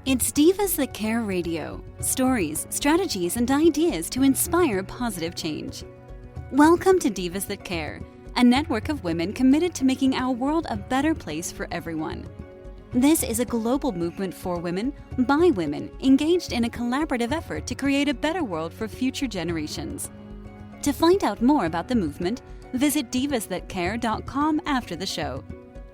It's Divas That Care Radio. Stories, strategies, and ideas to inspire positive change. Welcome to Divas That Care, a network of women committed to making our world a better place for everyone. This is a global movement for women, by women, engaged in a collaborative effort to create a better world for future generations. To find out more about the movement, visit divasthatcare.com after the show.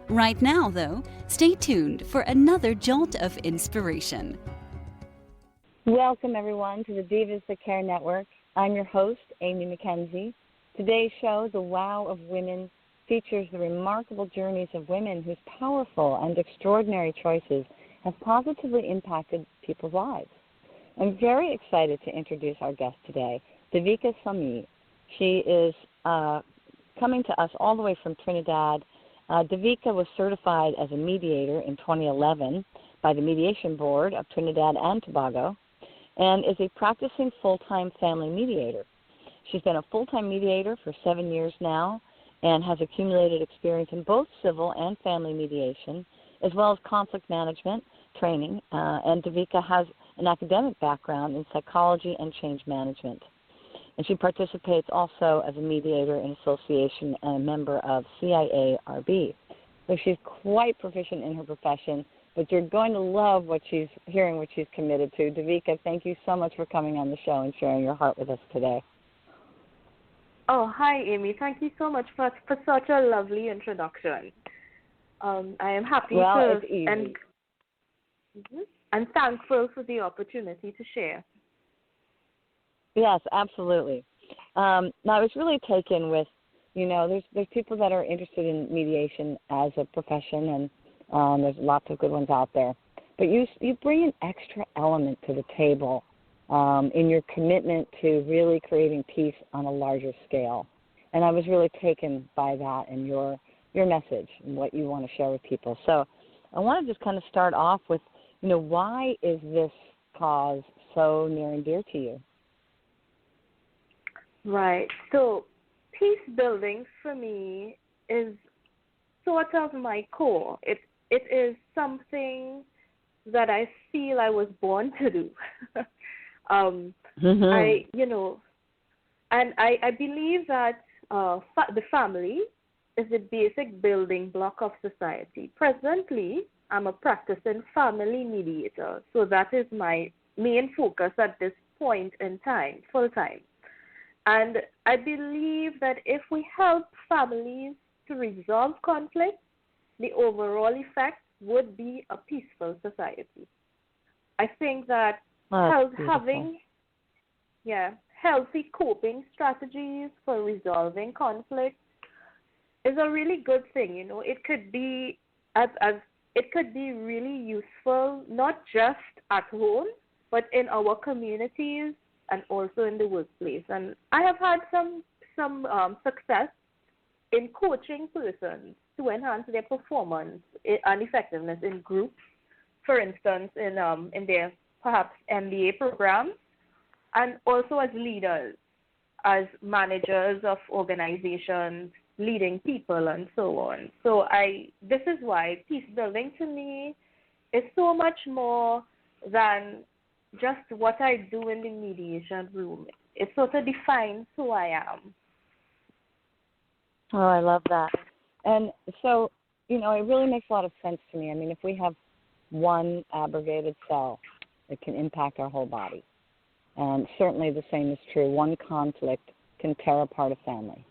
Right now, though, stay tuned for another jolt of inspiration. Welcome, everyone, to the Divas That Care Network. I'm your host, Amy McKenzie. Today's show, The Wow of Women, features the remarkable journeys of women whose powerful and extraordinary choices have positively impacted people's lives. I'm very excited to introduce our guest today, Devika Sami. She is coming to us all the way from Trinidad. Devika was certified as a mediator in 2011 by the Mediation Board of Trinidad and Tobago and is a practicing full-time family mediator. She's been a full-time mediator for 7 years now and has accumulated experience in both civil and family mediation, as well as conflict management training. And Devika has an academic background in psychology and change management. And she participates also as a mediator in association and a member of CIARB. So she's quite proficient in her profession, but you're going to love what she's committed to. Devika, thank you so much for coming on the show and sharing your heart with us today. Oh, hi, Amy. Thank you so much for such a lovely introduction. I am happy it's easy. And thankful for the opportunity to share. Yes, absolutely. Now, I was really taken with, there's people that are interested in mediation as a profession, and there's lots of good ones out there. But you bring an extra element to the table in your commitment to really creating peace on a larger scale. And I was really taken by that and your message and what you want to share with people. So I want to just kind of start off with, why is this cause so near and dear to you? Right. So peace building for me is sort of my core. It is something that I feel I was born to do. I believe that the family is the basic building block of society. Presently, I'm a practicing family mediator, so that is my main focus at this point in time, full time. And I believe that if we help families to resolve conflict, the overall effect would be a peaceful society. I think that having healthy coping strategies for resolving conflict is a really good thing. It could be it could be really useful not just at home, but in our communities and also in the workplace. And I have had some success in coaching persons to enhance their performance and effectiveness in groups, for instance, in their perhaps MBA programs, and also as leaders, as managers of organizations, leading people, and so on. So this is why peace building to me is so much more than just what I do in the mediation room. It sort of defines who I am. Oh, I love that. And so, it really makes a lot of sense to me. I mean, if we have one abrogated cell, it can impact our whole body. And certainly the same is true. One conflict can tear apart a family.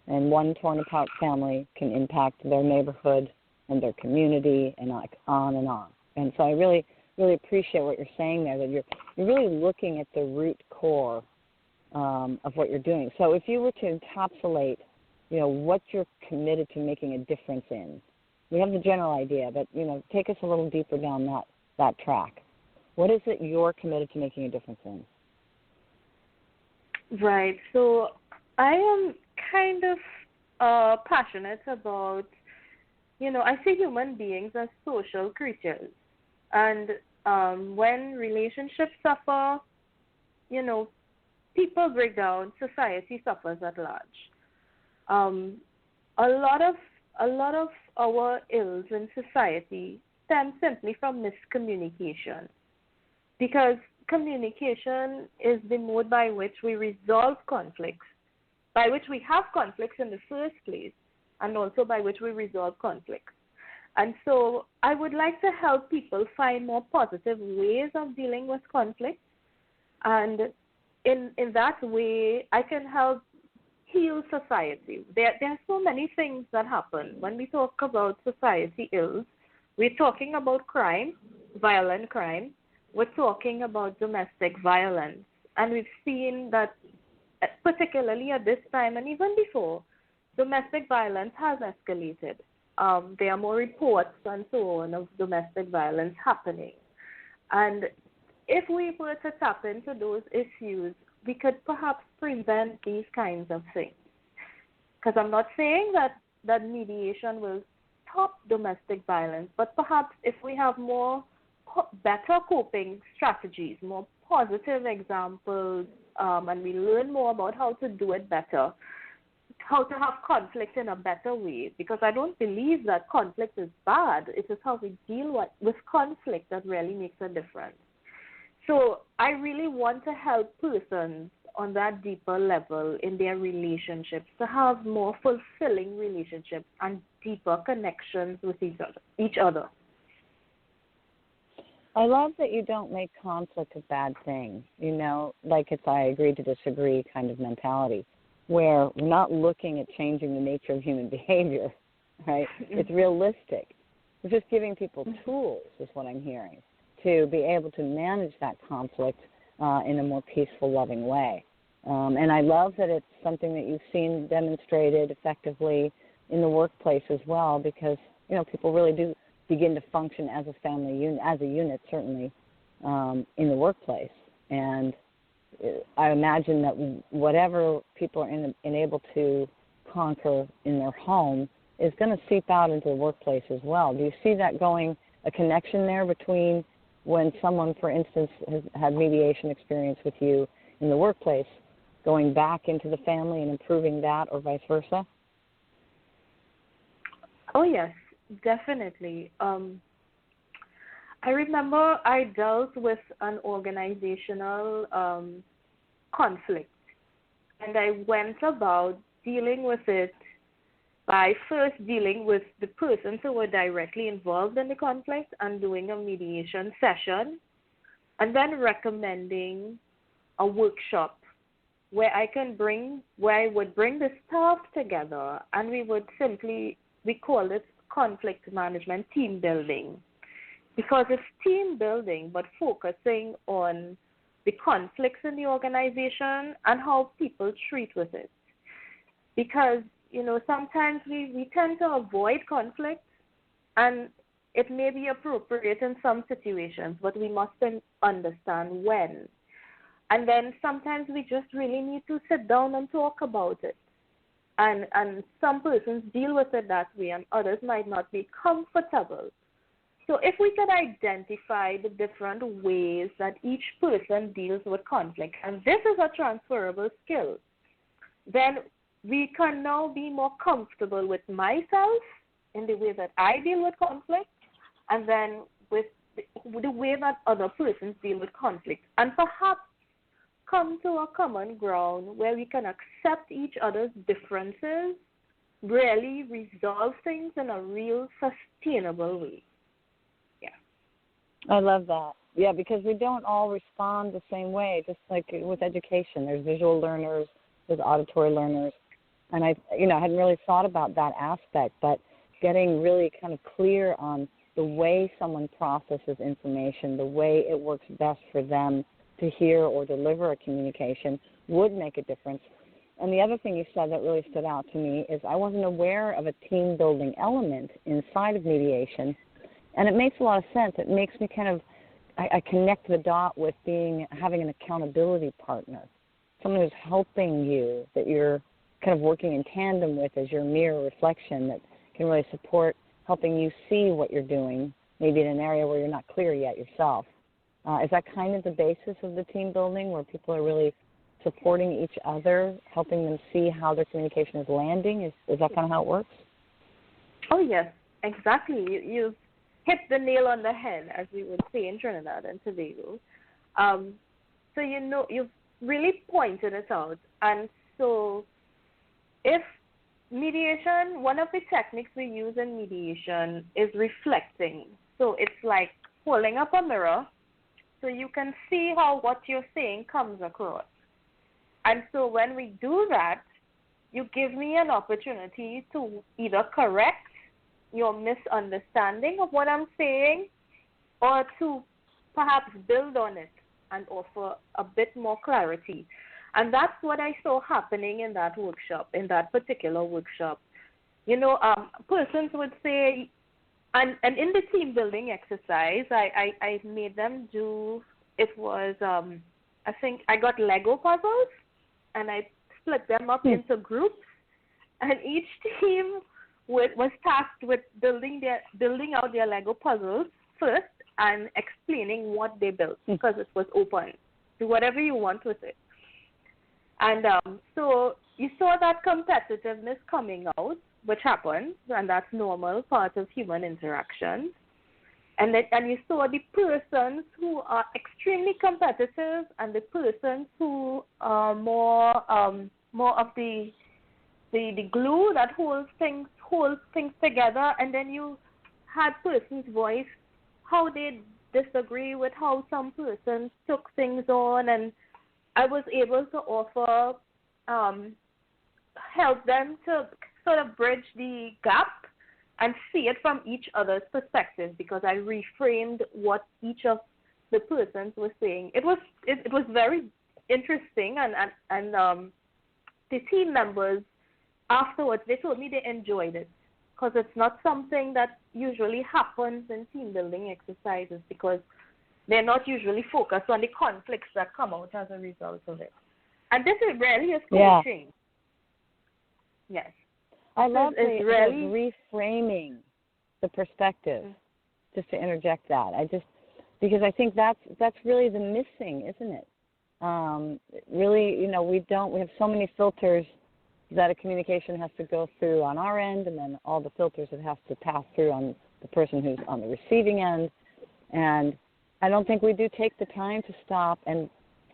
And one torn apart family can impact their neighborhood and their community and on and on. And so I really appreciate what you're saying there, that you're really looking at the root core of what you're doing. So if you were to encapsulate, what you're committed to making a difference in, we have the general idea, but, take us a little deeper down that track. What is it you're committed to making a difference in? Right. So I am kind of passionate about, I see human beings as social creatures. And when relationships suffer, people break down, society suffers at large. A lot of our ills in society stem simply from miscommunication. because communication is the mode by which we resolve conflicts, by which we have conflicts in the first place, and also by which we resolve conflicts. And so I would like to help people find more positive ways of dealing with conflict. And in that way, I can help heal society. There are so many things that happen. When we talk about society ills, we're talking about crime, violent crime. We're talking about domestic violence. And we've seen that, particularly at this time and even before, domestic violence has escalated. There are more reports and so on of domestic violence happening. And if we were to tap into those issues, we could perhaps prevent these kinds of things. Because I'm not saying that mediation will stop domestic violence, but perhaps if we have better coping strategies, more positive examples, and we learn more about how to do it better, how to have conflict in a better way, because I don't believe that conflict is bad. It is how we deal with conflict that really makes a difference. So I really want to help persons on that deeper level in their relationships to have more fulfilling relationships and deeper connections with each other. I love that you don't make conflict a bad thing, like it's I agree to disagree kind of mentality, where we're not looking at changing the nature of human behavior, right? It's realistic. We're just giving people tools, is what I'm hearing, to be able to manage that conflict in a more peaceful, loving way. And I love that it's something that you've seen demonstrated effectively in the workplace as well, because, people really do begin to function as a family unit, as a unit, certainly, in the workplace. And I imagine that whatever people are able to conquer in their home is going to seep out into the workplace as well. Do you see that going, a connection there between when someone, for instance, has had mediation experience with you in the workplace, going back into the family and improving that, or vice versa? Oh, yes, definitely. I remember I dealt with an organizational conflict, and I went about dealing with it by first dealing with the persons who were directly involved in the conflict and doing a mediation session, and then recommending a workshop where I would bring the staff together, and we call it conflict management team building, because it's team building but focusing on the conflicts in the organization and how people treat with it. Because, sometimes we tend to avoid conflict, and it may be appropriate in some situations, but we must understand when. And then sometimes we just really need to sit down and talk about it. And some persons deal with it that way, and others might not be comfortable. So if we can identify the different ways that each person deals with conflict, and this is a transferable skill, then we can now be more comfortable with myself in the way that I deal with conflict, and then with the way that other persons deal with conflict, and perhaps come to a common ground where we can accept each other's differences, really resolve things in a real sustainable way. Yeah. I love that. Yeah, because we don't all respond the same way, just like with education. There's visual learners, there's auditory learners. And I hadn't really thought about that aspect, but getting really kind of clear on the way someone processes information, the way it works best for them to hear or deliver a communication would make a difference. And the other thing you said that really stood out to me is I wasn't aware of a team-building element inside of mediation, and it makes a lot of sense. It makes me I connect the dot with having an accountability partner, someone who's helping you, that you're kind of working in tandem with as your mirror reflection, that can really support helping you see what you're doing, maybe in an area where you're not clear yet yourself. Is that kind of the basis of the team building, where people are really supporting each other, helping them see how their communication is landing? Is that kind of how it works? Oh, yes, exactly. You've hit the nail on the head, as we would say in Trinidad and Tobago. So you've really pointed it out. And so if mediation, one of the techniques we use in mediation is reflecting. So it's like holding up a mirror so you can see how what you're saying comes across. And so when we do that, you give me an opportunity to either correct your misunderstanding of what I'm saying or to perhaps build on it and offer a bit more clarity. And that's what I saw happening in that workshop, in that particular workshop. Persons would say, and in the team building exercise, I made them do, it was, I think I got Lego puzzles, and I split them up into groups, and each team was tasked with building out their Lego puzzles first and explaining what they built, because it was open. Do whatever you want with it. And so you saw that competitiveness coming out, which happens, and that's normal, part of human interaction. And you saw the persons who are extremely competitive and the persons who are more of the glue that holds things together. And then you had persons voice how they disagree with how some persons took things on, and I was able to offer help them to sort of bridge the gap and see it from each other's perspective, because I reframed what each of the persons were saying. It was very interesting, and the team members afterwards, they told me they enjoyed it, because it's not something that usually happens in team building exercises, because they're not usually focused on the conflicts that come out as a result of it. And this is really a coaching. Yeah. Yes. I love the reframing the perspective, just to interject that. Because I think that's really the missing, isn't it? Really, we have so many filters that a communication has to go through on our end, and then all the filters it has to pass through on the person who's on the receiving end. And I don't think we do take the time to stop and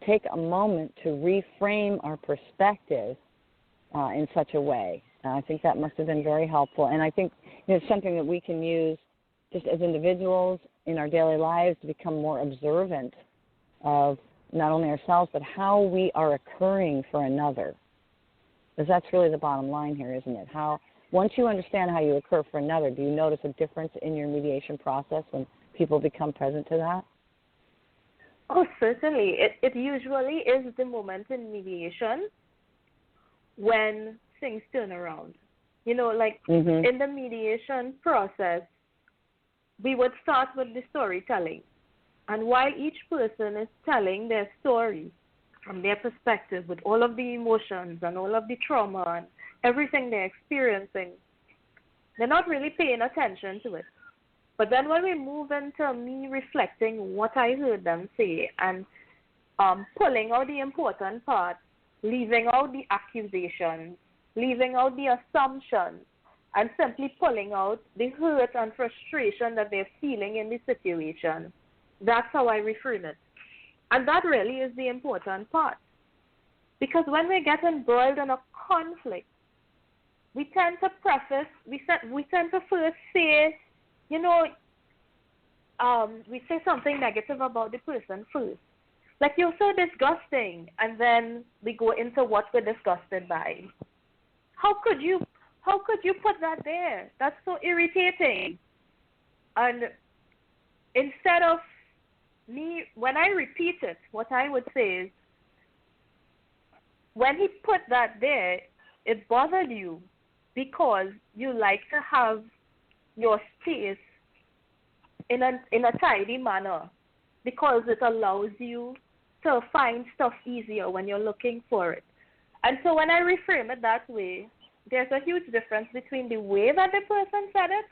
take a moment to reframe our perspective in such a way. I think that must have been very helpful. And I think it's something that we can use just as individuals in our daily lives to become more observant of not only ourselves, but how we are occurring for another. Because that's really the bottom line here, isn't it? Once you understand how you occur for another, do you notice a difference in your mediation process when people become present to that? Oh, certainly. It usually is the moment in mediation when things turn around. In the mediation process, we would start with the storytelling. And while each person is telling their story from their perspective, with all of the emotions and all of the trauma and everything they're experiencing, they're not really paying attention to it. But then when we move into me reflecting what I heard them say and pulling out the important parts, leaving out the accusations, leaving out the assumptions, and simply pulling out the hurt and frustration that they're feeling in the situation, that's how I reframe it. And that really is the important part. Because when we get embroiled in a conflict, we tend to first say, we say something negative about the person first. Like, you're so disgusting, and then we go into what we're disgusted by. How could you put that there? That's so irritating. And instead of me, when I repeat it, what I would say is, when he put that there, it bothered you because you like to have your space in a tidy manner, because it allows you to find stuff easier when you're looking for it. And so when I reframe it that way, there's a huge difference between the way that the person said it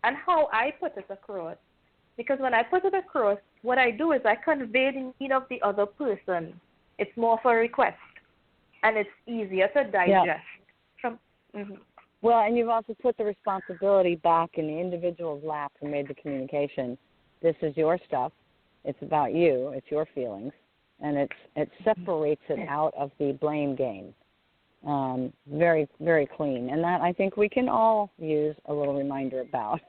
and how I put it across. Because when I put it across, what I do is I convey the need of the other person. It's more of a request, and it's easier to digest. Yeah. Well, and you've also put the responsibility back in the individual's lap who made the communication. This is your stuff. It's about you. It's your feelings, and it separates it out of the blame game. Very, very clean, and that I think we can all use a little reminder about.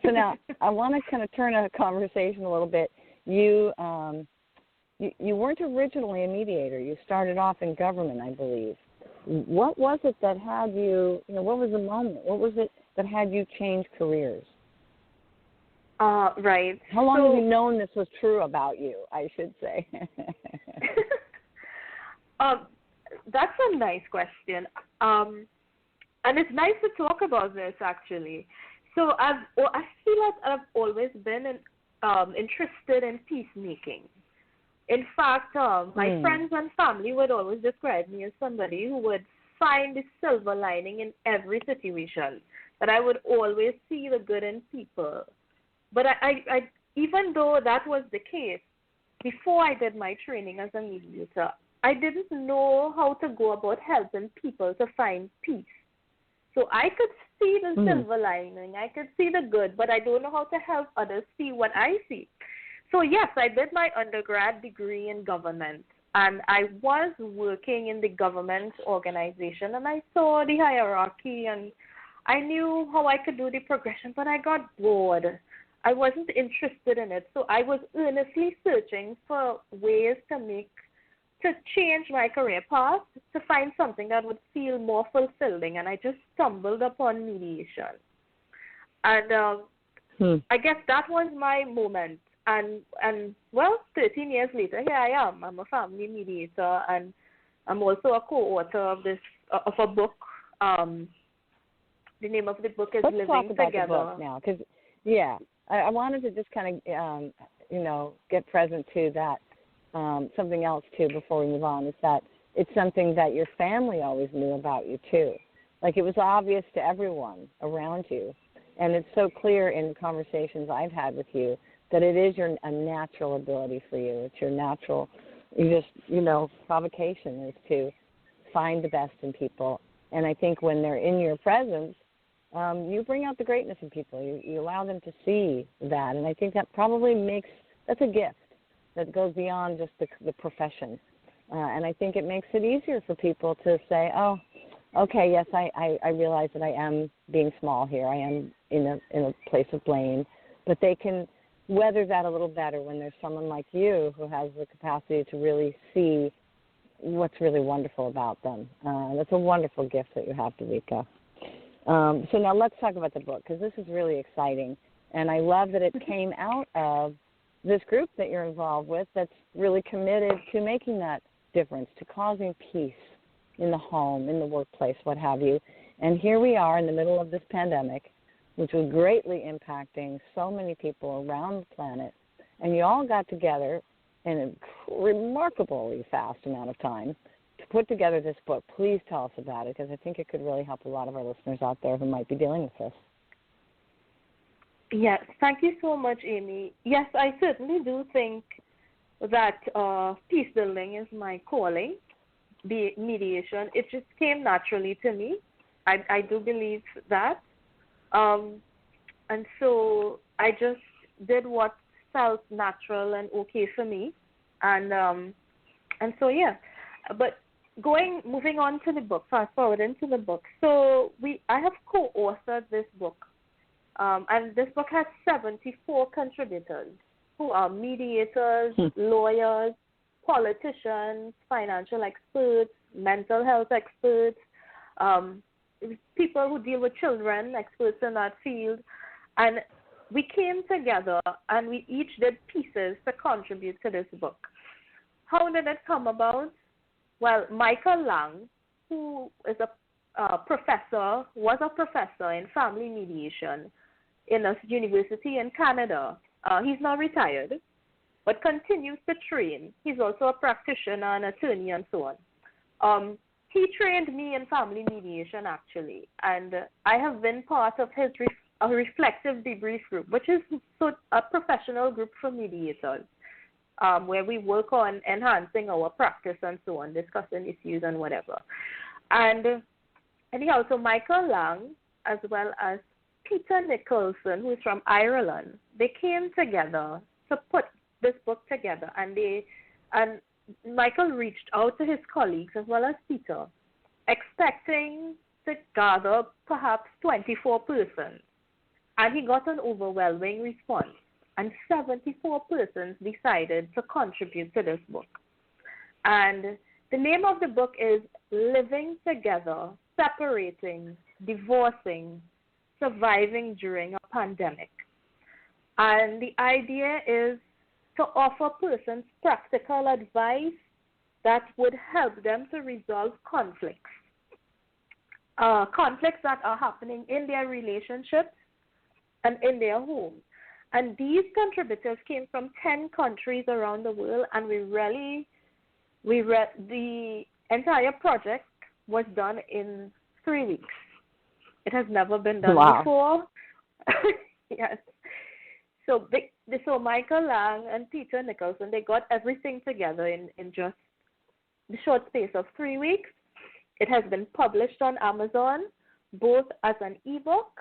So now I want to kind of turn a conversation a little bit. You weren't originally a mediator. You started off in government, I believe. What was it that had you, what was the moment? What was it that had you change careers? Right. How long have you known this was true about you, I should say? That's a nice question. And it's nice to talk about this, actually. So I feel like I've always been interested in peacemaking. In fact, my friends and family would always describe me as somebody who would find the silver lining in every situation, that I would always see the good in people. But I even though that was the case, before I did my training as a mediator, I didn't know how to go about helping people to find peace. So I could see the silver lining, I could see the good, but I don't know how to help others see what I see. So yes, I did my undergrad degree in government, and I was working in the government organization, and I saw the hierarchy, and I knew how I could do the progression, but I got bored. I wasn't interested in it, so I was earnestly searching for ways to change my career path, to find something that would feel more fulfilling, and I just stumbled upon mediation. And I guess that was my moment. And well, 13 years later, here I am. I'm a family mediator, and I'm also a co-author of a book. The name of the book is Let's Living talk about Together. the book now, because I wanted to just kind of get present to that. Something else too before we move on is that it's something that your family always knew about you too. Like it was obvious to everyone around you, and it's so clear in conversations I've had with you that it is a natural ability for you. It's your natural, provocation is to find the best in people. And I think when they're in your presence, you bring out the greatness in people. You allow them to see that, and I think that probably that's a gift that goes beyond just the profession. And I think it makes it easier for people to say, oh, okay, yes, I realize that I am being small here. I am in a place of blame. But they can weather that a little better when there's someone like you who has the capacity to really see what's really wonderful about them. That's a wonderful gift that you have, Devika. So now let's talk about the book, because this is really exciting. And I love that it came out of this group that you're involved with that's really committed to making that difference, to causing peace in the home, in the workplace, what have you. And here we are in the middle of this pandemic, which was greatly impacting so many people around the planet. And you all got together in a remarkably fast amount of time to put together this book. Please tell us about it, because I think it could really help a lot of our listeners out there who might be dealing with this. Yes, thank you so much, Amy. Yes, I certainly do think that peace building is my calling, be mediation. It just came naturally to me. I do believe that. And so I just did what felt natural and okay for me. And so, yeah. But moving on to the book, fast forward into the book. So I have co-authored this book. And this book has 74 contributors who are mediators, lawyers, politicians, financial experts, mental health experts, people who deal with children, experts in that field. And we came together and we each did pieces to contribute to this book. How did it come about? Well, Michael Lang, who is was a professor in family mediation in a university in Canada. He's now retired, but continues to train. He's also a practitioner, an attorney, and so on. He trained me in family mediation, actually, and I have been part of his reflective debrief group, which is a professional group for mediators, where we work on enhancing our practice and so on, discussing issues and whatever. And he also, Michael Lang, as well as Peter Nicholson, who is from Ireland, they came together to put this book together, and Michael reached out to his colleagues as well as Peter, expecting to gather perhaps 24 persons. And he got an overwhelming response. And 74 persons decided to contribute to this book. And the name of the book is Living Together, Separating, Divorcing, Surviving During a Pandemic. And the idea is to offer persons practical advice that would help them to resolve conflicts that are happening in their relationships and in their homes. And these contributors came from 10 countries around the world, and the entire project was done in 3 weeks. It has never been done before. Yes. So Michael Lang and Peter Nicholson, they got everything together in just the short space of 3 weeks. It has been published on Amazon, both as an ebook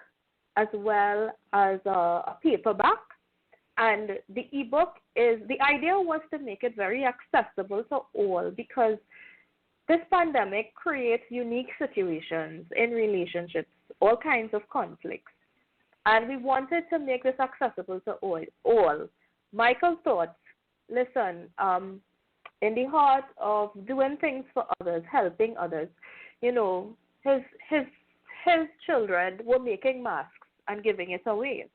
as well as a paperback. And the ebook the idea was to make it very accessible to all, because this pandemic creates unique situations in relationships, all kinds of conflicts. And we wanted to make this accessible to all. Michael thought, listen, in the heart of doing things for others, helping others, his children were making masks and giving it away.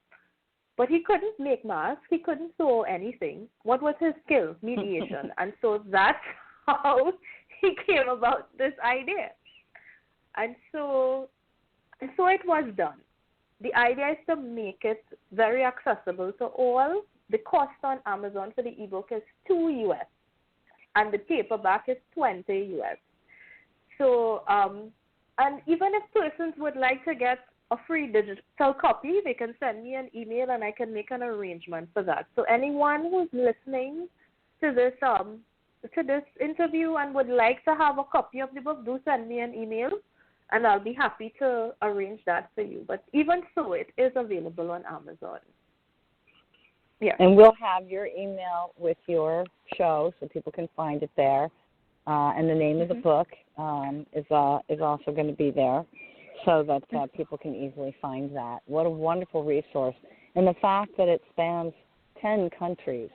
But he couldn't make masks. He couldn't sew anything. What was his skill? Mediation. And so that's how he came about this idea. And so it was done. The idea is to make it very accessible to all. The cost on Amazon for the ebook is $2 US, and the paperback is $20 US. So, and even if persons would like to get a free digital copy, they can send me an email and I can make an arrangement for that. So anyone who's listening to this interview and would like to have a copy of the book, do send me an email and I'll be happy to arrange that for you. But even so, it is available on Amazon. Yeah. And we'll have your email with your show so people can find it there. And the name of the book is also going to be there, so that people can easily find that. What a wonderful resource. And the fact that it spans 10 countries.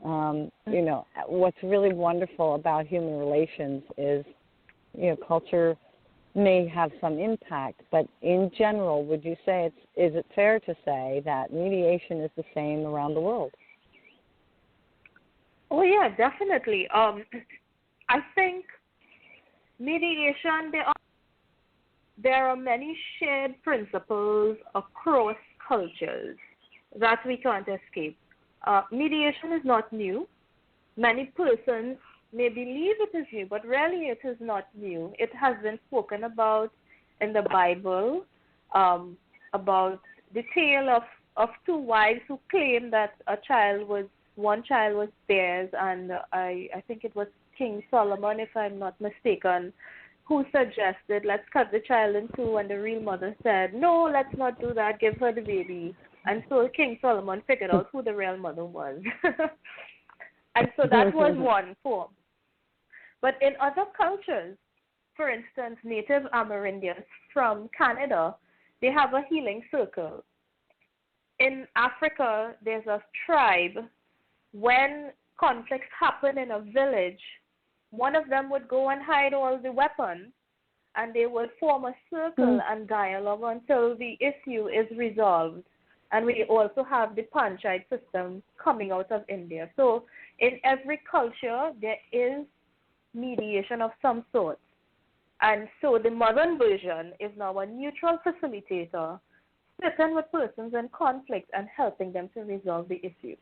What's really wonderful about human relations is, culture may have some impact, but in general, would you say is it fair to say that mediation is the same around the world? Oh, yeah, definitely. I think mediation, there are many shared principles across cultures that we can't escape. Mediation is not new. Many persons may believe it is new, but really it is not new. It has been spoken about in the Bible, about the tale of two wives who claimed that one child was theirs, and I think it was King Solomon, if I'm not mistaken, who suggested, let's cut the child in two, and the real mother said, no, let's not do that, give her the baby. And so King Solomon figured out who the real mother was. And so that was one form. But in other cultures, for instance, Native Amerindians from Canada, they have a healing circle. In Africa, there's a tribe. When conflicts happen in a village, one of them would go and hide all the weapons, and they would form a circle and dialogue until the issue is resolved. And we also have the panchayat system coming out of India. So in every culture, there is mediation of some sort. And so the modern version is now a neutral facilitator sitting with persons in conflict and helping them to resolve the issue.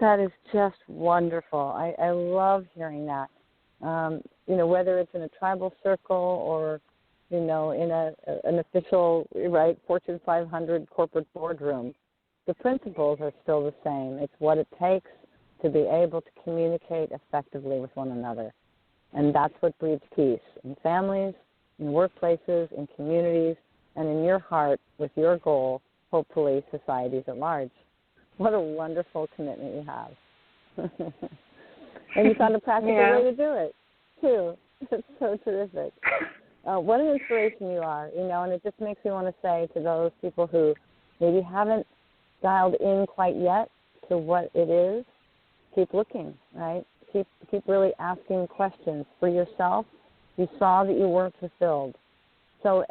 That is just wonderful. I love hearing that. Whether it's in a tribal circle or, in an official, Fortune 500 corporate boardroom, the principles are still the same. It's what it takes to be able to communicate effectively with one another. And that's what breeds peace in families, in workplaces, in communities, and in your heart with your goal, hopefully societies at large. What a wonderful commitment you have. And you found a practical way to do it, too. It's so terrific. What an inspiration you are, and it just makes me want to say to those people who maybe haven't dialed in quite yet to what it is, keep looking, right? Keep really asking questions for yourself. You saw that you weren't fulfilled. So,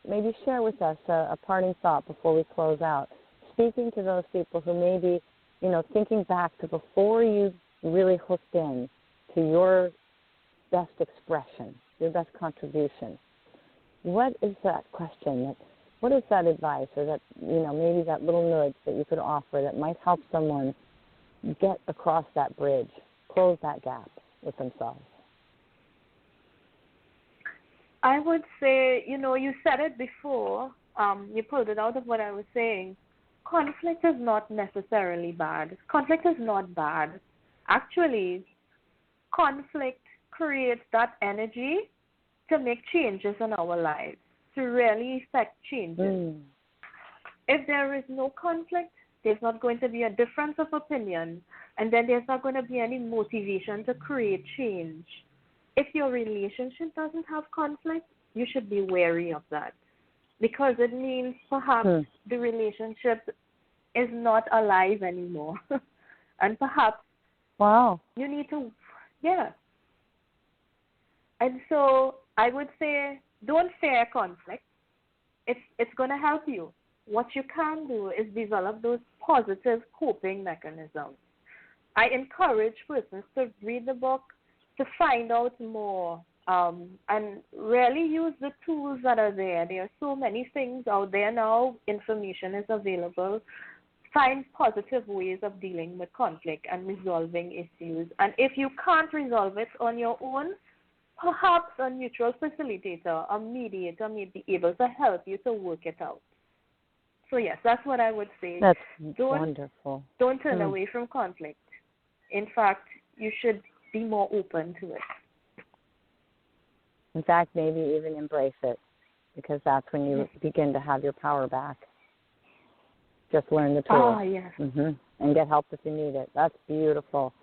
maybe share with us a parting thought before we close out. Speaking to those people who may be, thinking back to before you really hooked in to your best expression, your best contribution. What is that question? What is that advice or that, maybe that little nudge that you could offer that might help someone get across that bridge, close that gap with themselves? I would say, you said it before. You pulled it out of what I was saying. Conflict is not necessarily bad. Conflict is not bad. Actually, conflict creates that energy to make changes in our lives, to really effect changes. If there is no conflict, there's not going to be a difference of opinion, and then there's not going to be any motivation to create change. If your relationship doesn't have conflict, you should be wary of that, because it means perhaps the relationship is not alive anymore. And perhaps you need to, And so I would say don't fear conflict. It's going to help you. What you can do is develop those positive coping mechanisms. I encourage persons to read the book, to find out more, and really use the tools that are there. There are so many things out there now. Information is available. Find positive ways of dealing with conflict and resolving issues. And if you can't resolve it on your own, perhaps a neutral facilitator, a mediator may be able to help you to work it out. So, yes, that's what I would say. That's wonderful. Don't turn away from conflict. In fact, you should be more open to it. In fact, maybe even embrace it, because that's when you begin to have your power back. Just learn the tools. Yes. And get help if you need it. That's beautiful.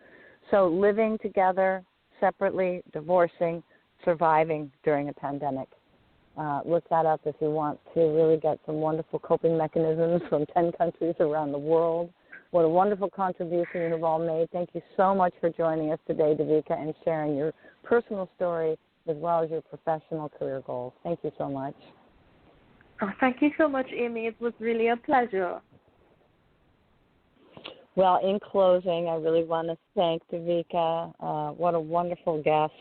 So living together, separately, divorcing, surviving during a pandemic. Look that up if you want to really get some wonderful coping mechanisms from 10 countries around the world. What a wonderful contribution you have all made. Thank you so much for joining us today, Devika, and sharing your personal story as well as your professional career goals. Thank you so much. Oh, thank you so much, Amy. It was really a pleasure. Well, in closing, I really want to thank Devika. What a wonderful guest,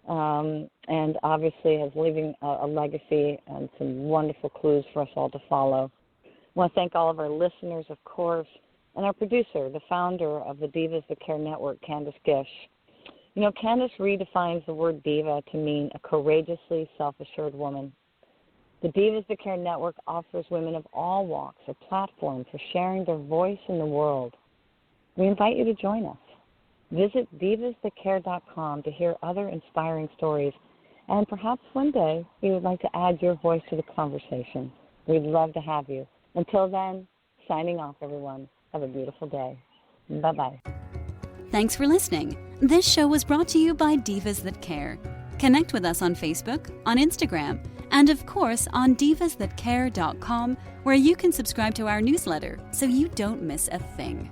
and obviously is leaving a legacy and some wonderful clues for us all to follow. I want to thank all of our listeners, of course, and our producer, the founder of the Divas That Care Network, Candace Gish. Candace redefines the word diva to mean a courageously self-assured woman. The Divas That Care Network offers women of all walks a platform for sharing their voice in the world. We invite you to join us. Visit divasthatcare.com to hear other inspiring stories, and perhaps one day you would like to add your voice to the conversation. We'd love to have you. Until then, signing off, everyone. Have a beautiful day. Bye-bye. Thanks for listening. This show was brought to you by Divas That Care. Connect with us on Facebook, on Instagram, and of course on divasthatcare.com, where you can subscribe to our newsletter so you don't miss a thing.